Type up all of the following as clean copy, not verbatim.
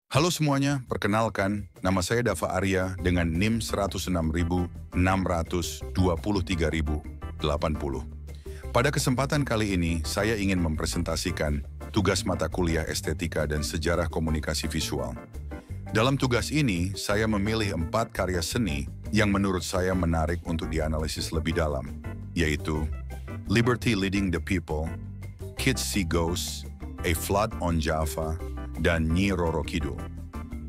Halo semuanya, perkenalkan, nama saya Dava Arya dengan NIM 106.623.080. Pada kesempatan kali ini, saya ingin mempresentasikan tugas mata kuliah Estetika dan Sejarah Komunikasi Visual. Dalam tugas ini, saya memilih 4 karya seni yang menurut saya menarik untuk dianalisis lebih dalam, yaitu Liberty Leading the People, Kids See Ghosts, A Flood on Java, dan Nyi Roro Kidul.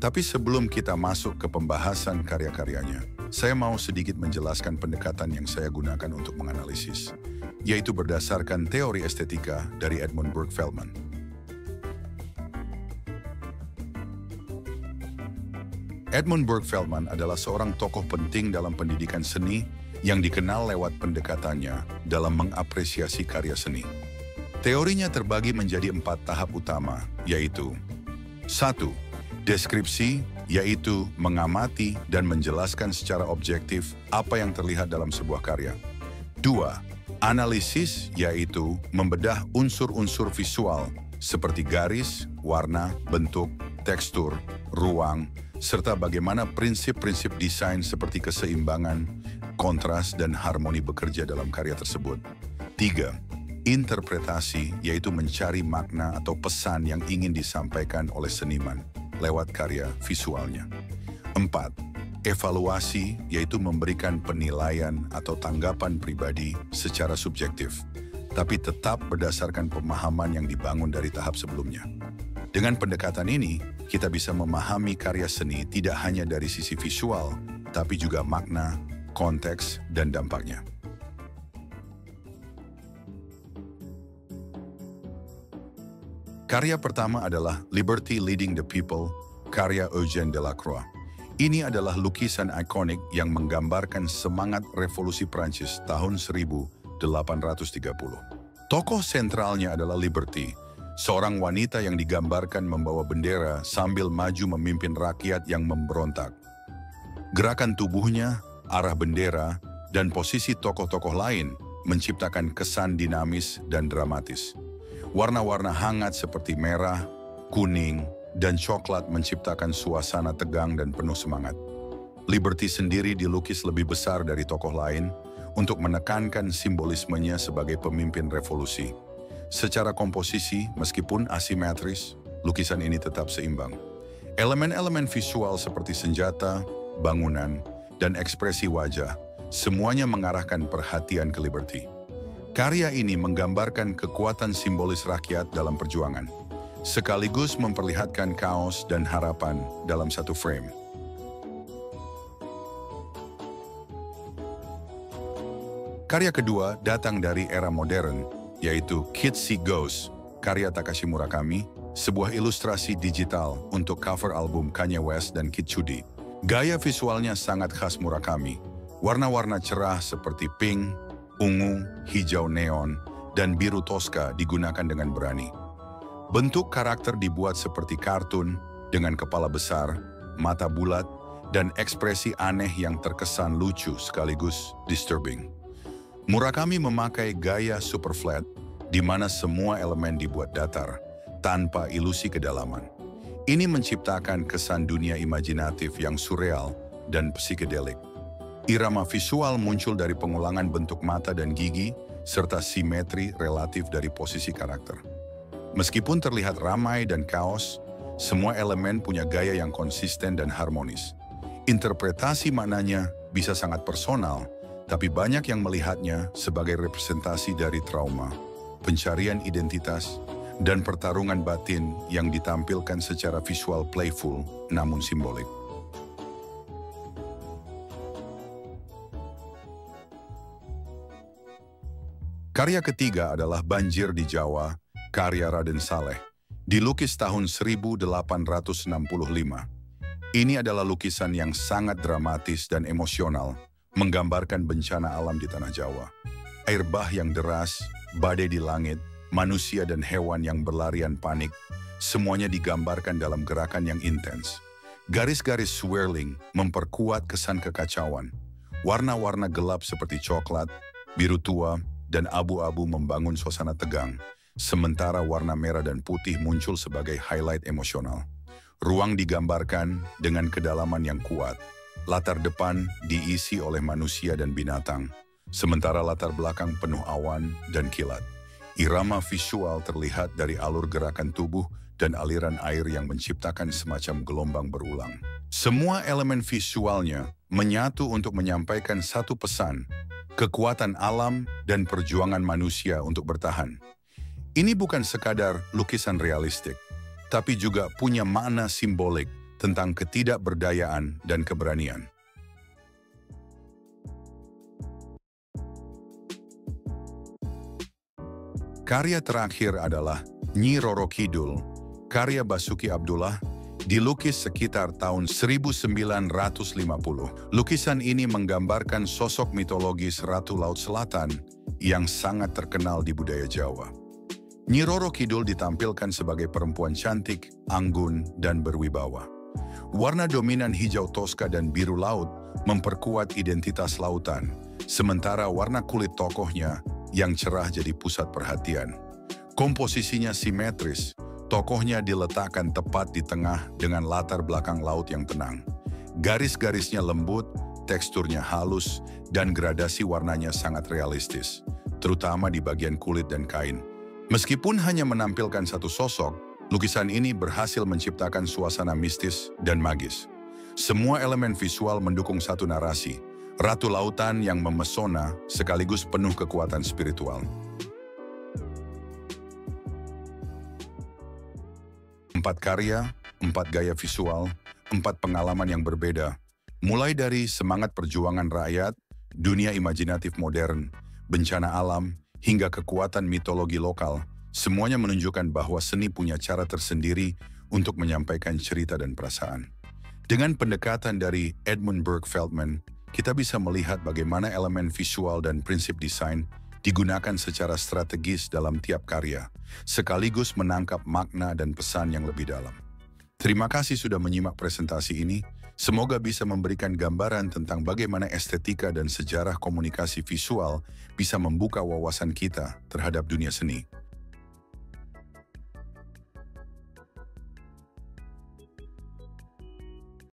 Tapi sebelum kita masuk ke pembahasan karya-karyanya, saya mau sedikit menjelaskan pendekatan yang saya gunakan untuk menganalisis, yaitu berdasarkan teori estetika dari Edmund Burke Feldman. Edmund Burke Feldman adalah seorang tokoh penting dalam pendidikan seni yang dikenal lewat pendekatannya dalam mengapresiasi karya seni. Teorinya terbagi menjadi 4 tahap utama, yaitu 1. Deskripsi, yaitu mengamati dan menjelaskan secara objektif apa yang terlihat dalam sebuah karya. 2. Analisis, yaitu membedah unsur-unsur visual seperti garis, warna, bentuk, tekstur, ruang, serta bagaimana prinsip-prinsip desain seperti keseimbangan, kontras, dan harmoni bekerja dalam karya tersebut. 3. Interpretasi, yaitu mencari makna atau pesan yang ingin disampaikan oleh seniman lewat karya visualnya. 4. Evaluasi, yaitu memberikan penilaian atau tanggapan pribadi secara subjektif, tapi tetap berdasarkan pemahaman yang dibangun dari tahap sebelumnya. Dengan pendekatan ini, kita bisa memahami karya seni tidak hanya dari sisi visual, tapi juga makna, konteks, dan dampaknya. Karya pertama adalah Liberty Leading the People, karya Eugène Delacroix. Ini adalah lukisan ikonik yang menggambarkan semangat revolusi Prancis tahun 1830. Tokoh sentralnya adalah Liberty, seorang wanita yang digambarkan membawa bendera sambil maju memimpin rakyat yang memberontak. Gerakan tubuhnya, arah bendera, dan posisi tokoh-tokoh lain menciptakan kesan dinamis dan dramatis. Warna-warna hangat seperti merah, kuning, dan coklat menciptakan suasana tegang dan penuh semangat. Liberty sendiri dilukis lebih besar dari tokoh lain untuk menekankan simbolismenya sebagai pemimpin revolusi. Secara komposisi, meskipun asimetris, lukisan ini tetap seimbang. Elemen-elemen visual seperti senjata, bangunan, dan ekspresi wajah, semuanya mengarahkan perhatian ke Liberty. Karya ini menggambarkan kekuatan simbolis rakyat dalam perjuangan, sekaligus memperlihatkan kaos dan harapan dalam satu frame. Karya kedua datang dari era modern, yaitu Kids See Ghosts, karya Takashi Murakami, sebuah ilustrasi digital untuk cover album Kanye West dan Kid Cudi. Gaya visualnya sangat khas Murakami, warna-warna cerah seperti pink, ungu, hijau neon, dan biru toska digunakan dengan berani. Bentuk karakter dibuat seperti kartun dengan kepala besar, mata bulat, dan ekspresi aneh yang terkesan lucu sekaligus disturbing. Murakami memakai gaya super flat, di mana semua elemen dibuat datar, tanpa ilusi kedalaman. Ini menciptakan kesan dunia imajinatif yang surreal dan psikedelik. Irama visual muncul dari pengulangan bentuk mata dan gigi, serta simetri relatif dari posisi karakter. Meskipun terlihat ramai dan kaos, semua elemen punya gaya yang konsisten dan harmonis. Interpretasi maknanya bisa sangat personal, tapi banyak yang melihatnya sebagai representasi dari trauma, pencarian identitas, dan pertarungan batin yang ditampilkan secara visual playful namun simbolik. Karya ketiga adalah Banjir di Jawa, karya Raden Saleh, dilukis tahun 1865. Ini adalah lukisan yang sangat dramatis dan emosional, menggambarkan bencana alam di tanah Jawa. Air bah yang deras, badai di langit, manusia dan hewan yang berlarian panik, semuanya digambarkan dalam gerakan yang intens. Garis-garis swirling memperkuat kesan kekacauan. Warna-warna gelap seperti coklat, biru tua, dan abu-abu membangun suasana tegang, sementara warna merah dan putih muncul sebagai highlight emosional. Ruang digambarkan dengan kedalaman yang kuat. Latar depan diisi oleh manusia dan binatang, sementara latar belakang penuh awan dan kilat. Irama visual terlihat dari alur gerakan tubuh dan aliran air yang menciptakan semacam gelombang berulang. Semua elemen visualnya menyatu untuk menyampaikan satu pesan, kekuatan alam dan perjuangan manusia untuk bertahan. Ini bukan sekadar lukisan realistik, tapi juga punya makna simbolik tentang ketidakberdayaan dan keberanian. Karya terakhir adalah Nyi Roro Kidul, karya Basuki Abdullah, dilukis sekitar tahun 1950. Lukisan ini menggambarkan sosok mitologis Ratu Laut Selatan yang sangat terkenal di budaya Jawa. Nyi Roro Kidul ditampilkan sebagai perempuan cantik, anggun, dan berwibawa. Warna dominan hijau toska dan biru laut memperkuat identitas lautan, sementara warna kulit tokohnya yang cerah jadi pusat perhatian. Komposisinya simetris, tokohnya diletakkan tepat di tengah dengan latar belakang laut yang tenang. Garis-garisnya lembut, teksturnya halus, dan gradasi warnanya sangat realistis, terutama di bagian kulit dan kain. Meskipun hanya menampilkan satu sosok, lukisan ini berhasil menciptakan suasana mistis dan magis. Semua elemen visual mendukung satu narasi, Ratu Lautan yang memesona sekaligus penuh kekuatan spiritual. 4 karya, 4 gaya visual, 4 pengalaman yang berbeda, mulai dari semangat perjuangan rakyat, dunia imajinatif modern, bencana alam, hingga kekuatan mitologi lokal, semuanya menunjukkan bahwa seni punya cara tersendiri untuk menyampaikan cerita dan perasaan. Dengan pendekatan dari Edmund Burke Feldman, kita bisa melihat bagaimana elemen visual dan prinsip desain digunakan secara strategis dalam tiap karya, sekaligus menangkap makna dan pesan yang lebih dalam. Terima kasih sudah menyimak presentasi ini. Semoga bisa memberikan gambaran tentang bagaimana estetika dan sejarah komunikasi visual bisa membuka wawasan kita terhadap dunia seni.